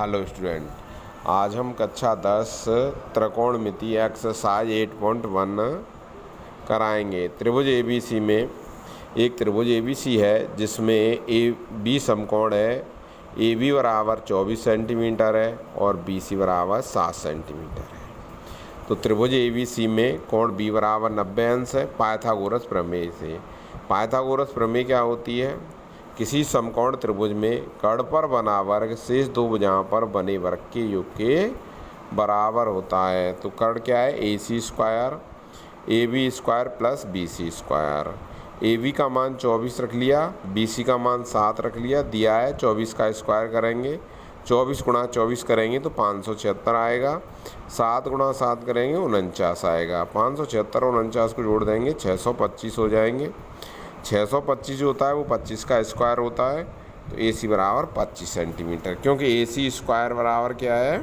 Hello student, आज हम कक्षा 10 त्रिकोणमिति एक्सरसाइज 8.1 कराएंगे। त्रिभुज ABC में एक त्रिभुज ABC है जिसमें ए बी समकोण है। AB बराबर 24 सेंटीमीटर है और BC बराबर 7 सेंटीमीटर है। तो त्रिभुज ABC में कोण B बराबर 90 अंश है पाइथागोरस प्रमेय से। पाइथागोरस प्रमेय क्या होती है? किसी समकोण त्रिभुज में कर्ण पर बना वर्ग शेष दो भुजाओं पर बने वर्ग के योग के बराबर होता है। तो कर्ण क्या है? AC square AB square plus BC square. AB का मान 24 रख लिया, BC का मान 7 रख लिया, दिया है 24 का स्क्वायर करेंगे, 24 गुणा 24 करेंगे तो 576 आएगा, 7 गुणा 7 करेंगे 49 आएगा, 576 और 49 को जोड़ देंगे 625 हो जाएंगे। 625 जो होता है वो 25 का स्क्वायर होता है। तो AC बराबर 25 सेंटीमीटर, क्योंकि AC स्क्वायर बराबर क्या है?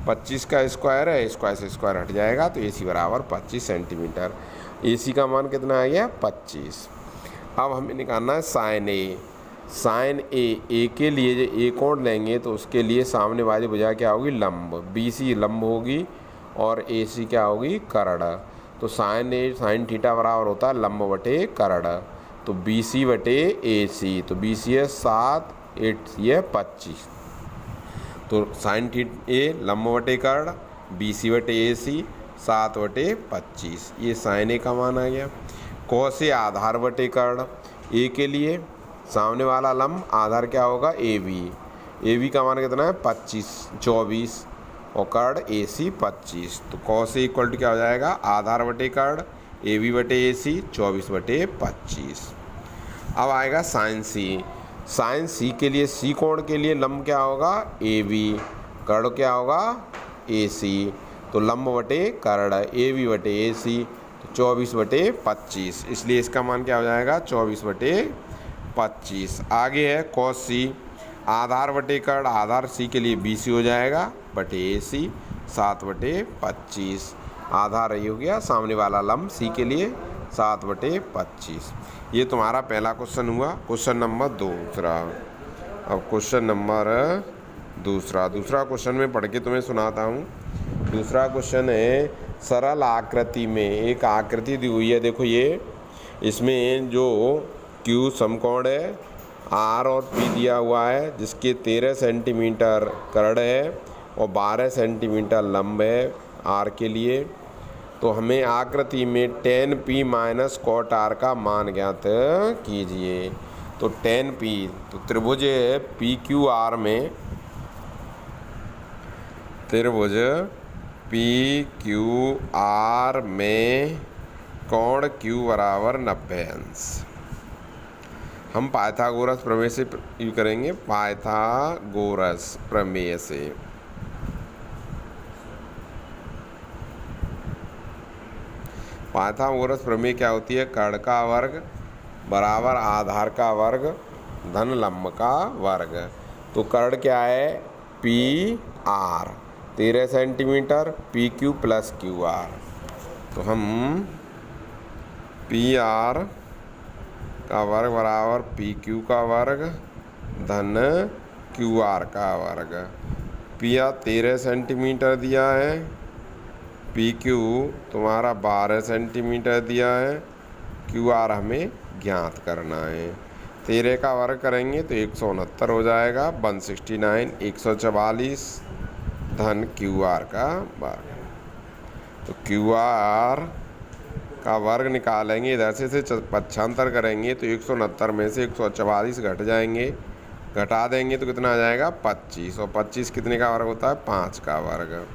25 का स्क्वायर है, स्क्वायर से स्क्वायर हट जाएगा तो AC बराबर 25 सेंटीमीटर। AC का मान कितना आ गया? 25। अब हमें निकालना है साइन A। साइन A के लिए जो A कोण लेंगे तो उसके लिए सामने वाली भुजा क्या होगी? लंब। BC लंब होगी और AC क्या होगी? कर्ण। तो साइन A साइन थीटा बराबर होता है लंब बटे कर्ण। तो BC बटे AC, तो BC है 7, 8 ये 25। तो साइन A लंब बटे कर्ण, BC बटे AC 7 बटे 25, ये साइन A का मान आ गया। कॉस A आधार बटे कर्ण। A के लिए सामने वाला लंब आधार क्या होगा? AB का मान कितना है? 24 और कर्ण AC 25। तो कॉस A इक्वल टू क्या हो जाएगा? आधार बटे कर्ण AB बटे AC 24 बटे 25। अब आएगा साइन C। साइन C के लिए C कोण के लिए लंब क्या होगा? AB, कर्ण क्या होगा? AC। तो लंब बटे कर्ण AB बटे AC, तो 24 बटे 25, इसलिए इसका मान क्या हो जाएगा? 24 बटे 25। आगे है कॉस C। आधार बटे कर्ण, आधार C के लिए BC हो जाएगा बटे AC 7 बटे 25। आधार यही हो गया, सामने वाला लंब C के लिए 7 बटे 25। ये तुम्हारा पहला क्वेश्चन हुआ। क्वेश्चन नंबर दूसरा। अब क्वेश्चन नंबर दूसरा क्वेश्चन में पढ़ के तुम्हें सुनाता हूँ। दूसरा क्वेश्चन है सरल आकृति में एक आकृति दी हुई है। देखो ये, इसमें जो Q समकोण है, R और P दिया हुआ है, जिसके 13 सेंटीमीटर कर्ण है और 12 सेंटीमीटर लंब है R के लिए। तो हमें आकृति में tan P minus cot R का मान ज्ञात कीजिए। तो tan P, तो त्रिभुज PQR में, त्रिभुज PQR में कोण Q बराबर 90 अंश। हम पाइथागोरस प्रमेय से यूज करेंगे, पाइथागोरस प्रमेय से। पाइथागोरस प्रमेय क्या होती है? कर्ण का वर्ग बराबर आधार का वर्ग धन लंब का वर्ग। तो कर्ण क्या है? PR 13 centimetre, PQ plus QR। तो हम PR का वर्ग बराबर PQ का वर्ग धन QR का वर्ग। PR 13 सेंटीमीटर दिया है, PQ तुम्हारा 12 सेंटीमीटर दिया है, QR हमें ज्ञात करना है। 13 का वर्ग करेंगे तो 169 हो जाएगा, 169 144 धन QR का वर्ग। तो QR का वर्ग निकालेंगे, इधर से 75 करेंगे तो 169 में से 144 घट जाएंगे, घटा देंगे तो कितना आ जाएगा? 25। और 25 कितने का वर्ग होता है? 5 का वर्ग।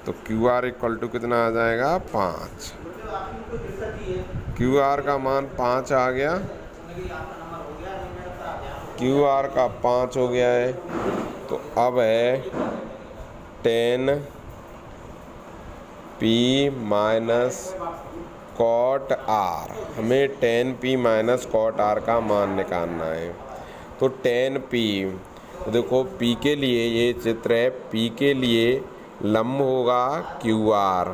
तो QR इक्वल टू कितना आ जाएगा? 5। QR का मान 5 आ गया, QR का 5 हो गया है। तो अब है tan P minus cot R। हमें tan P minus cot R का मान निकालना है। तो tan P, देखो P के लिए ये चित्र है, P के लिए लंब होगा QR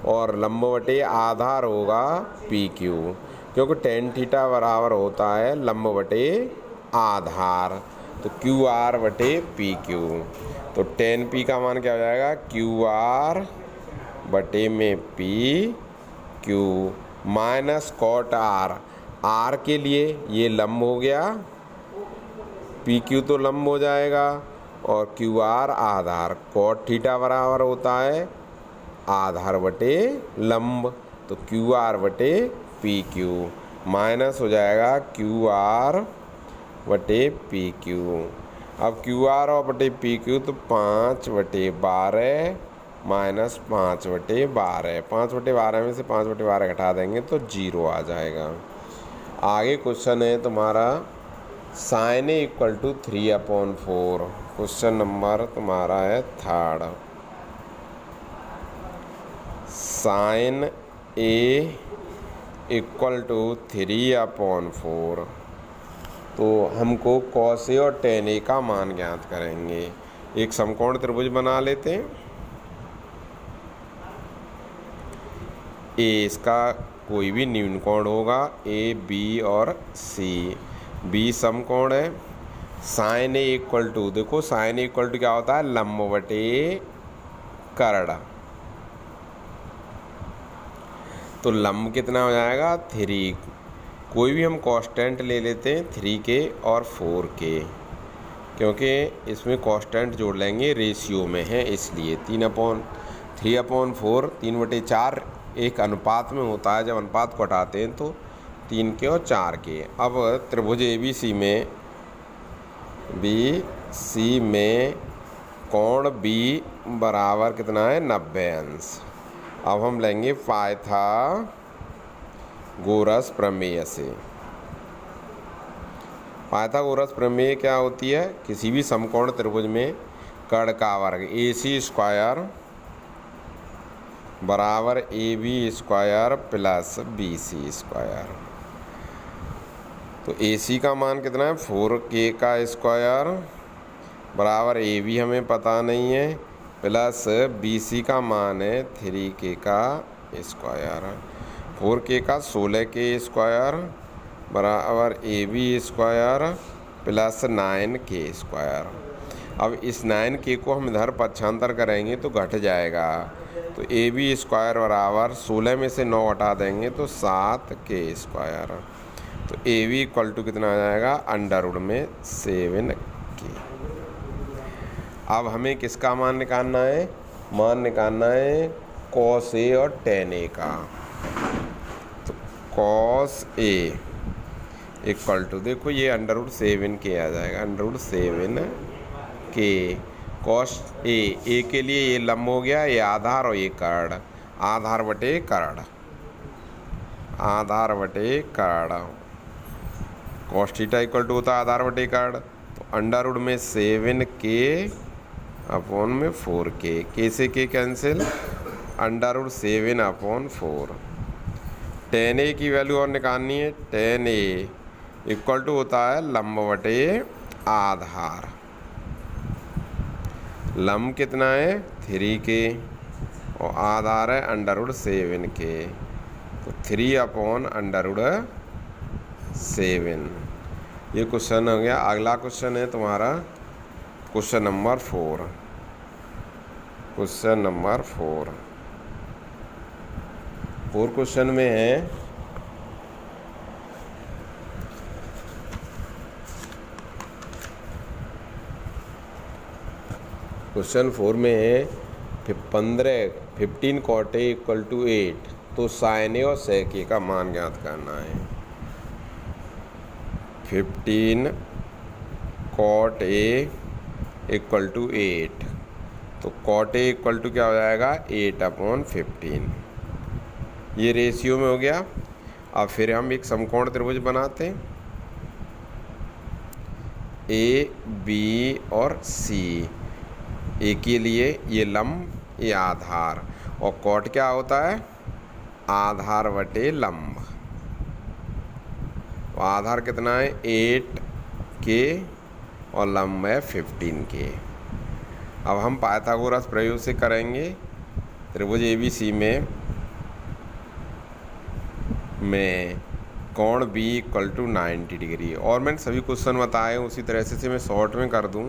और लंब बटे आधार होगा PQ, क्योंकि tan थीटा बराबर होता है लंब बटे आधार। तो क्यू आर बटे पी क्यू। तो टेन पी का मान क्या हो जाएगा, क्यू आर बटे में P Q minus cot R. R के लिए ये लंब हो गया, पी क्यू तो लंब हो जाएगा, और क्यू आर आधार। कॉट थीटा बराबर होता है आधार बटे लंब, तो क्यू आर बटे पी क्यू माइनस हो जाएगा क्यू आर बटे पी क्यू। अब क्यू आर और बटे पी क्यू तो 5/12 माइनस 5/12। 5/12 में से 5/12 घटा देंगे तो 0 आ जाएगा। आगे क्वेश्चन है तुम्हारा sine A equal to 3/4। Question number तुम्हारा है 3rd। Sine A equal to 3/4। तो हमको कॉस ए और टेन ए का मान ज्ञात करेंगे। एक समकोण त्रिभुज बना लेते हैं। ए इसका कोई भी निम्न कोण होगा, ए बी और सी। बी समकोण है। साइन ए इक्वल टू, देखो साइन ए इक्वल टू क्या होता है, लंब बटे कर्ण। तो लंब कितना हो जाएगा 3। कोई भी हम कांस्टेंट ले लेते हैं 3K और 4K, क्योंकि इसमें कांस्टेंट जोड़ लेंगे, रेशियो में है इसलिए। 3/4 3/4 एक अनुपात में होता है। जब अनुपात को हटाते हैं तो 3K और 4K। अब त्रिभुज ABC में कोण B बराबर कितना है 90 अंश। अब हम लेंगे पाइथागोरस प्रमेय से। पाइथागोरस प्रमेय क्या होती है, किसी भी समकोण त्रिभुज में कर्ण का वर्ग AC² बराबर AB² प्लस BC²। तो AC का मान कितना है 4K का स्क्वायर बराबर AB हमें पता नहीं है, प्लस BC का मान है 3K का स्क्वायर। 4K का 16K² बराबर AB² प्लस 9K²। अब इस 9K को हम इधर पक्षांतर करेंगे तो घट जाएगा। तो AB² बराबर 16 में से 9 हटा देंगे तो 7K²। तो AB इक्वल टू कितना आ जाएगा, √7K। अब हमें किसका मान निकालना है, मान निकालना है कॉस ए और टेन ए का। तो कॉस ए इक्वल टू, देखो ये √7K आ जाएगा, √7K। कॉस ए के लिए ये लंब हो गया, ये आधार और ये कर्ण। आधार बटे कर्ण, आधार बटे कर्ण। कॉस थीटा इक्वल टू होता है आधार बटे कर्ण। तो √7K अपॉन में 4K। K से K कैंसिल, √7/4। टेन ए की वैल्यू और निकालनी है। टेन ए इक्वल टू होता है लंब बटे आधार। लंब कितना है 3K और आधार है √7K। तो 3/7। ये क्वेश्चन हो गया। अगला क्वेश्चन है तुम्हारा question number 4। Question number 4 question में है क्वेश्चन 4 में है 15 cot A इक्वल टू 8। तो साइन ए और सेक ए का मान ज्ञात करना है। 15 cot A इक्वल टू 8। तो cot A इक्वल टू क्या हो जाएगा 8/15। ये रेशियो में हो गया। अब फिर हम एक समकोण त्रिभुज बनाते हैं, ए बी और सी। ए के लिए ये लंब, ये आधार, और कॉट क्या होता है आधार बटे लंब। आधार कितना है 8K और लंब है 15K। अब हम पाइथागोरस प्रयोग से करेंगे। त्रिभुज ABC में कोण बी इक्वल टू 90 डिग्री। और मैंने सभी क्वेश्चन बताए उसी तरह से मैं शॉर्ट में कर दूं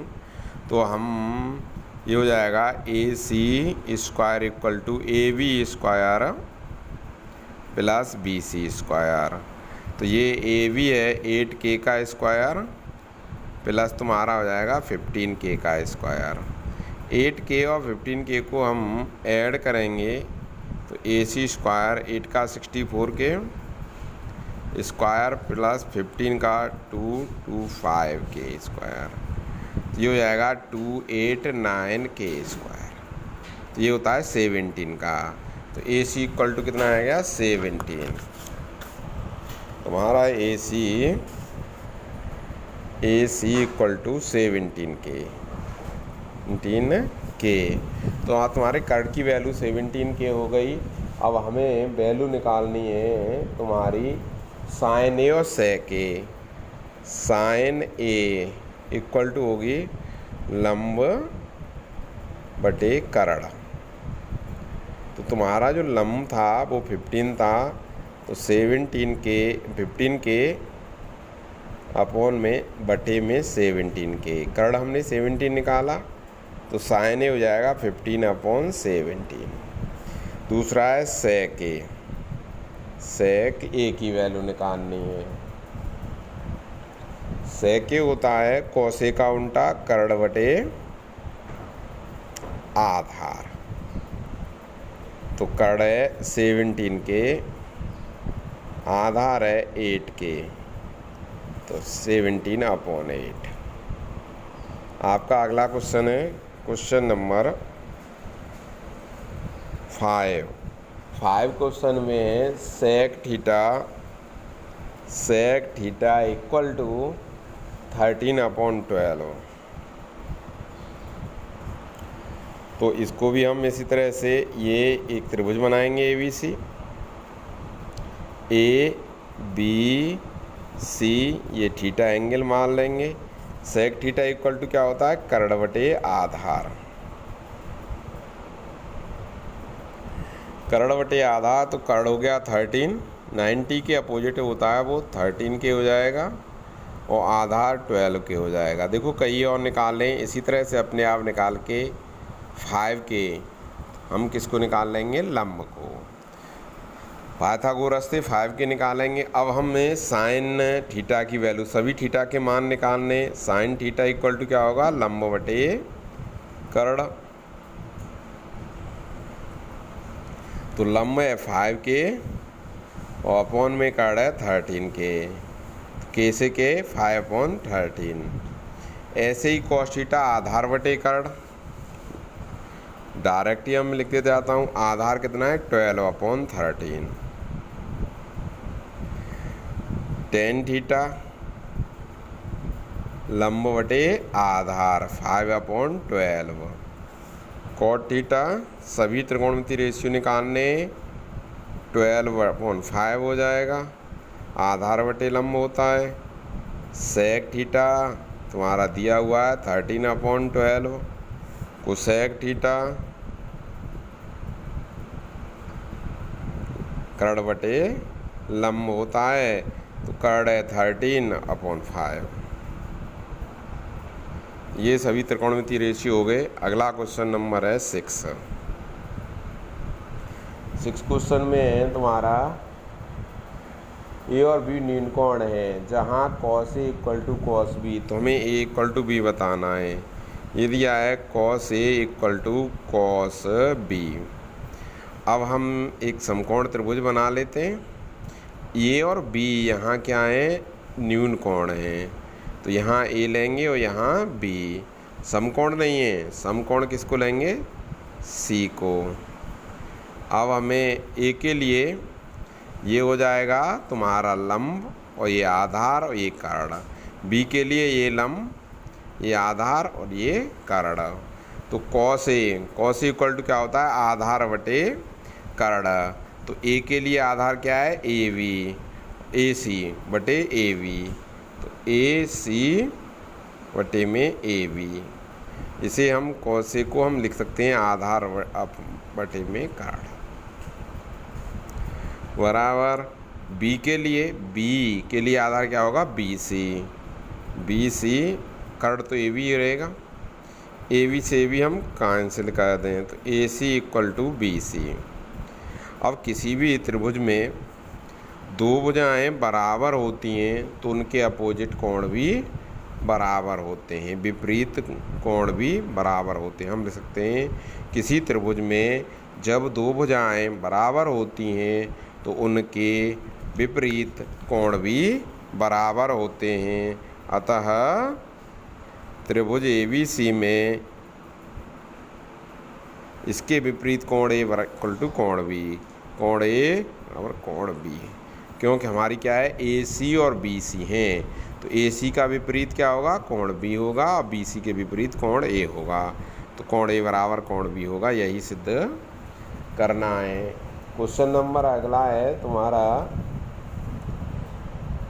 तो हम ये हो जाएगा A C square equal to A B square plus B C square. तो ये ए बी है 8K का स्क्वायर प्लस तुम्हारा हो जाएगा 15K का स्क्वायर। 8K और 15K को हम ऐड करेंगे तो ए सी स्क्वायर 8 का 64K स्क्वायर प्लस 15 का 225K स्क्वायर। तो ये हो जाएगा 289K स्क्वायर। तो ये होता है 17 का। तो ए सी इक्वल टू कितना आएगा 17। तुम्हारा ए सी इक्वल टू 17K। तो तुम्हारे कर्ड की वैल्यू 17K हो गई। अब हमें वैल्यू निकालनी है तुम्हारी साइन ए और सेक ए। साइन ए इक्वल टू होगी लंब बटे कर्ण। तो तुम्हारा जो लंब था वो 15 था तो 15K अपॉन में बटे में 17K। कर्ण हमने 17 निकाला तो साइन ए हो जाएगा 15/17। दूसरा है सेक ए। सेक ए की वैल्यू निकालनी है। सेक ए होता है कोसे का उल्टा कर्ण बटे आधार। तो कर्ण है 17K, आधार है 8K, तो 17/8। आपका अगला क्वेश्चन है क्वेश्चन नंबर 5। क्वेश्चन में है सेक थीटा इक्वल टू 13/12। तो इसको भी हम इसी तरह से ये एक त्रिभुज बनाएंगे ABC। ABC ये थीटा एंगल मान लेंगे। सेक थीटा इक्वल टू क्या होता है कर्ण बटे आधार। कर्ण बटे आधार तो कर्ण हो गया 13। 90 के अपोजिट होता है वो 13K हो जाएगा और आधार 12K हो जाएगा। देखो कई और निकाल लें इसी तरह से अपने आप निकाल के 5K हम किसको निकाल लेंगे लंब को। पाइथागोरस से 5K निकालेंगे। अब हमें साइन थीटा की वैल्यू सभी थीटा के मान निकालने। साइन थीटा इक्वल टू क्या होगा लंब बटे कर्ण। तो लंब है 5K और अपॉन में कर्ण है 13K। K से K 5/13। ऐसे ही cos थीटा आधार बटे कर्ण। डायरेक्ट ही हम लिख देते जाता हूँ। आधार कितना है 12/13। टेन थीटा लंब बटे आधार 5/12। कॉट थीटा सभी त्रिकोणमितीय रेशियो निकालने 12/5 हो जाएगा। आधार बटे लंब होता है। सेक थीटा तुम्हारा दिया हुआ है 13/12। कोसेक थीटा कर्ण बटे लंब होता है तो कर्ण है 13/5। ये सभी त्रिकोणमितीय रेशियो हो गए। अगला क्वेश्चन नंबर है 6। क्वेश्चन में है तुम्हारा ए और बी न्यूनकोण है जहाँ cos A equal to cos B। तो हमें A इक्वल टू B बताना है। ये दिया है cos A equal to cos B। अब हम एक समकोण त्रिभुज बना लेते हैं। A और B यहाँ क्या है न्यूनकोण है तो यहाँ A लेंगे और यहाँ B। समकोण नहीं है, समकोण किसको लेंगे C को। अब हमें A के लिए ये हो जाएगा तुम्हारा लंब और ये आधार और ये कर्ण। B के लिए ये लंब ये आधार और ये कर्ण। तो cos A इक्वल टू क्या होता है आधार बटे कर्ण। तो A के लिए आधार क्या है AC बटे AB। तो AC बटे में AB। इसे हम cos A को हम लिख सकते हैं आधार बटे में कर्ण बराबर बी के लिए आधार क्या होगा, बी सी कर्ण तो ए बी रहेगा, ए बी से भी हम कैंसिल कर दें तो ए सी इक्वल टू बी सी। अब किसी भी त्रिभुज में दो भुजाएं बराबर होती हैं तो उनके अपोजिट कोण भी बराबर होते हैं, विपरीत कोण भी बराबर होते हैं। हम लिख सकते हैं किसी त्रिभुज में जब दो भुजाएं बराबर होती हैं तो उनके विपरीत कोण भी बराबर होते हैं। अतः त्रिभुज ABC में इसके विपरीत कोण A इक्वल टू कोण B, कोण A बराबर कोण B, क्योंकि हमारी क्या है AC और BC हैं तो AC का विपरीत क्या होगा, कोण B होगा, और BC के विपरीत कोण A होगा, तो कोण A बराबर कोण B होगा। यही सिद्ध करना है। क्वेश्चन नंबर अगला है तुम्हारा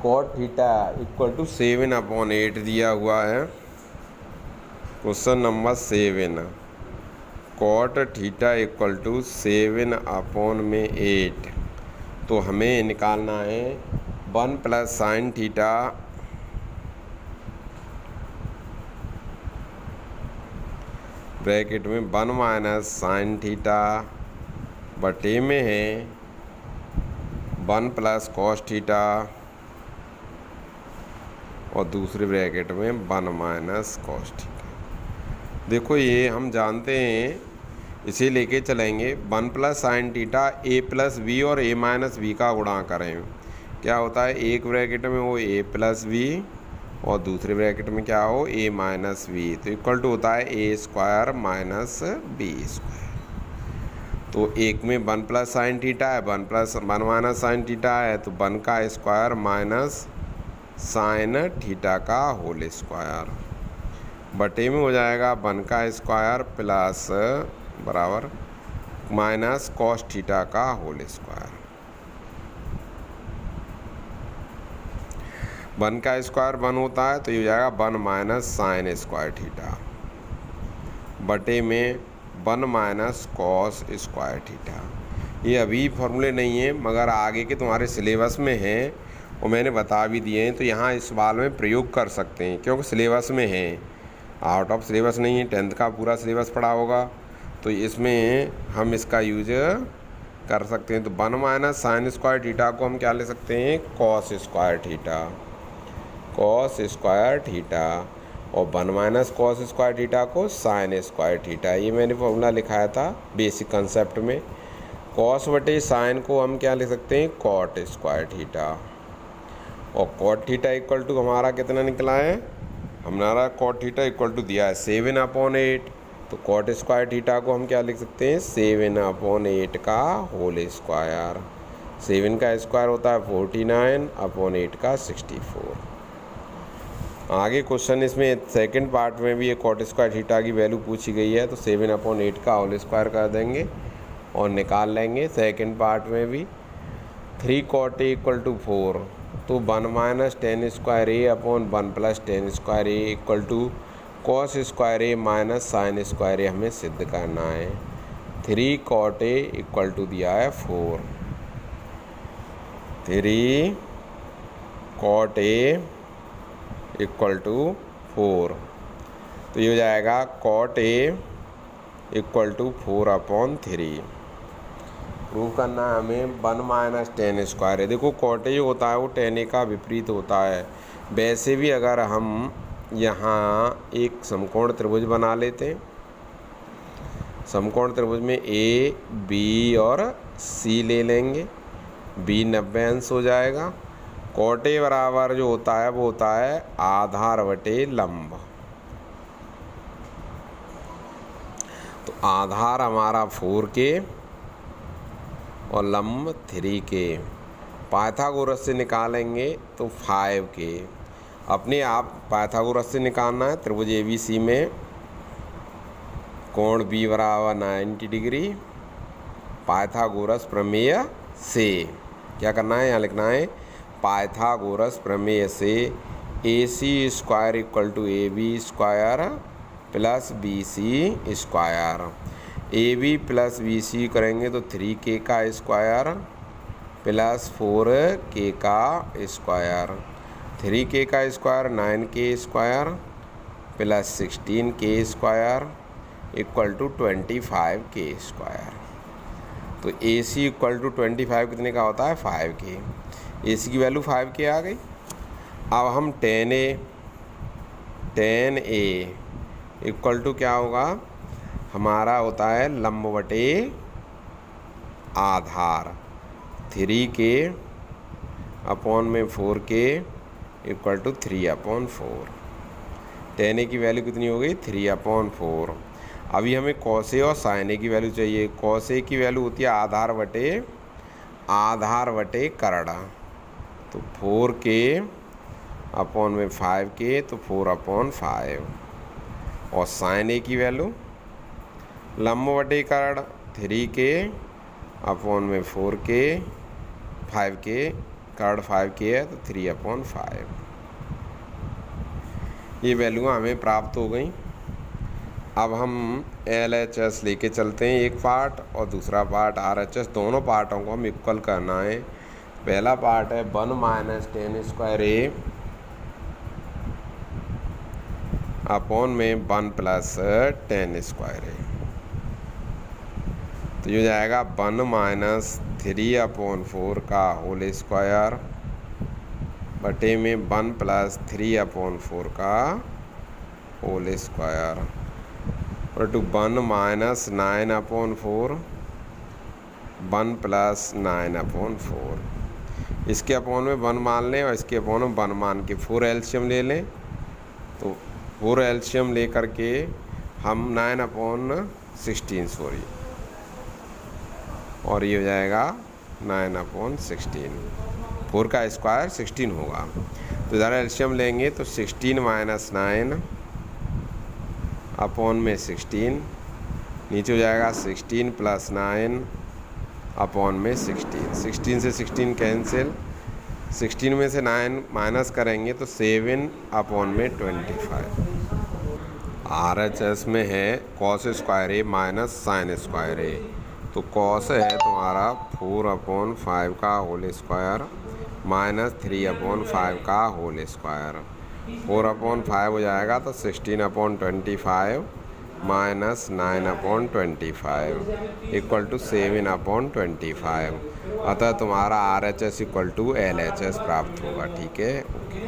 cot थीटा इक्वल टू 7/8 दिया हुआ है। Question number 7, cot theta equal to 7/8, तो हमें निकालना है 1 प्लस साइन थीटा ब्रैकेट में 1 माइनस साइन थीटा बटे में है 1 प्लस कॉस थीटा और दूसरे ब्रैकेट में 1 माइनस कॉस थीटा। देखो ये हम जानते हैं, इसे लेके चलेंगे 1 प्लस साइन थीटा ए प्लस बी और ए माइनस बी का गुणा करें, क्या होता है एक ब्रैकेट में वो ए प्लस बी और दूसरे ब्रैकेट में क्या हो ए माइनस बी, तो इक्वल टू होता है ए स्क्वायर माइनस बी स्क्वायर। तो एक में 1 प्लस साइन थीटा है, 1 माइनस साइन थीटा है, तो 1 का स्क्वायर माइनस साइन थीटा का होल स्क्वायर बटे में हो जाएगा 1 का स्क्वायर प्लस बराबर माइनस कॉस थीटा का होल स्क्वायर। 1 का स्क्वायर 1 होता है तो ये हो जाएगा 1 माइनस साइन स्क्वायर थीटा बटे में 1 माइनस कॉस स्क्वायर थीटा। ये अभी फॉर्मूले नहीं है मगर आगे के तुम्हारे सिलेबस में हैं और मैंने बता भी दिए हैं, तो यहाँ इस सवाल में प्रयोग कर सकते हैं क्योंकि सिलेबस में है, आउट ऑफ सिलेबस नहीं है। 10th का पूरा सिलेबस पढ़ा होगा तो इसमें हम इसका यूज कर सकते हैं। तो 1 माइनस साइन स्क्वायर थीटा को हम क्या ले सकते हैं, cos square theta, cos square theta, और 1 माइनस कॉस स्क्वायर थीटा को साइन स्क्वायर थीटा। ये मैंने फॉर्मूला लिखाया था बेसिक कंसेप्ट में। कॉस बटे साइन को हम क्या ले सकते हैं, कॉट स्क्वायर थीटा, और कॉट थीटा इक्वल टू हमारा कितना निकला है, हमारा कॉट थीटा इक्वल टू दिया है 7/8, तो कॉट स्क्वायर थीटा को हम क्या लिख सकते हैं 7/8 का होल स्क्वायर। 7 का स्क्वायर होता है 49/8 का 64। आगे क्वेश्चन इसमें सेकंड पार्ट में भी एक कॉट स्क्वायर थीटा की वैल्यू पूछी गई है, तो 7/8 का होल स्क्वायर कर देंगे और निकाल लेंगे। सेकंड पार्ट में भी 3 cot A इक्वल टू 4, तो 1 minus tan square A upon 1 plus tan square A equal to cos square A minus sin square A हमें सिद्ध करना है। 3 cot A इक्वल टू दिया है 4, 3 cot A इक्वल टू 4, तो ये हो जाएगा cot A equal to 4/3। Prove करना है हमें 1 माइनस टेन स्क्वायर है। देखो cot A होता है वो tan A का विपरीत होता है। वैसे भी अगर हम यहाँ एक समकोण त्रिभुज बना लेते हैं, समकोण त्रिभुज में A, B और C ले लेंगे, B 90 अंश हो जाएगा। cot A बराबर जो होता है वो होता है आधार बटे लंब, तो आधार हमारा 4K और लंब 3K। पाइथागोरस से निकालेंगे तो 5K। अपने आप पाइथागोरस से निकालना है। त्रिभुज ABC में कोण B बराबर 90 डिग्री, पाइथागोरस प्रमेय से क्या करना है, यहाँ लिखना है पाइथागोरस प्रमेय से AC square equal to AB square plus BC square. AB plus BC करेंगे तो 3K का स्क्वायर प्लस 4k का स्क्वायर, 3k का square 9k square plus 16k square equal to 25k square. तो AC इक्वल टू 25 कितने का होता है 5k। AC की वैल्यू 5k आ गई। अब हम 10A इक्वल टू क्या होगा, हमारा होता है लंब बटे आधार, 3k अपॉन में 4k इक्वल टू 3/4। 10A की वैल्यू कितनी हो गई 3/4। अभी हमें cos A और sin A की वैल्यू चाहिए। cos A की वैल्यू होती है आधार बटे कर्ण, तो 4k अपॉन में 5k तो 4/5। और sin A की वैल्यू लंब बटे कर्ण 3k अपॉन में 4k, 5k कर्ण 5k है तो 3/5। ये वैल्यू हमें प्राप्त हो गई। अब हम LHS लेके चलते हैं, एक पार्ट और दूसरा पार्ट RHS। दोनों पार्टों को हम इक्वल करना है। पहला पार्ट है 1 - 10² A अपॉन में 1 + 10² A। तो ये हो जाएगा 1 - 3/4 का होल स्क्वायर बटे में 1 + 3/4 का होल स्क्वायर और टू 1 - 9/4 1 + 9/4। इसके अपॉन में 1 मान लें और इसके अपॉन में 1 मान के 4 एलसीएम ले लें। तो 4 एलसीएम ले करके हम 9/16 सॉरी, और ये हो जाएगा 9/16। 4 का स्क्वायर 16 होगा। तो इधर एलसीएम लेंगे तो 16 - 9 अपॉन में 16, नीचे हो जाएगा 16 + 9 अपॉन में 16। 16 से 16 कैंसिल, 16 में से 9 माइनस करेंगे तो 7/में 25। RHS में है cos² A minus sin² A। तो cos है तुम्हारा 4/5 का होल स्क्वायर माइनस 3/5 का होल स्क्वायर। 4/5 हो जाएगा तो 16/25 माइनस 9/25 इक्वल टू 7/25। अतः तुम्हारा RHS इक्वल टू LHS प्राप्त होगा। ठीक है, ओके।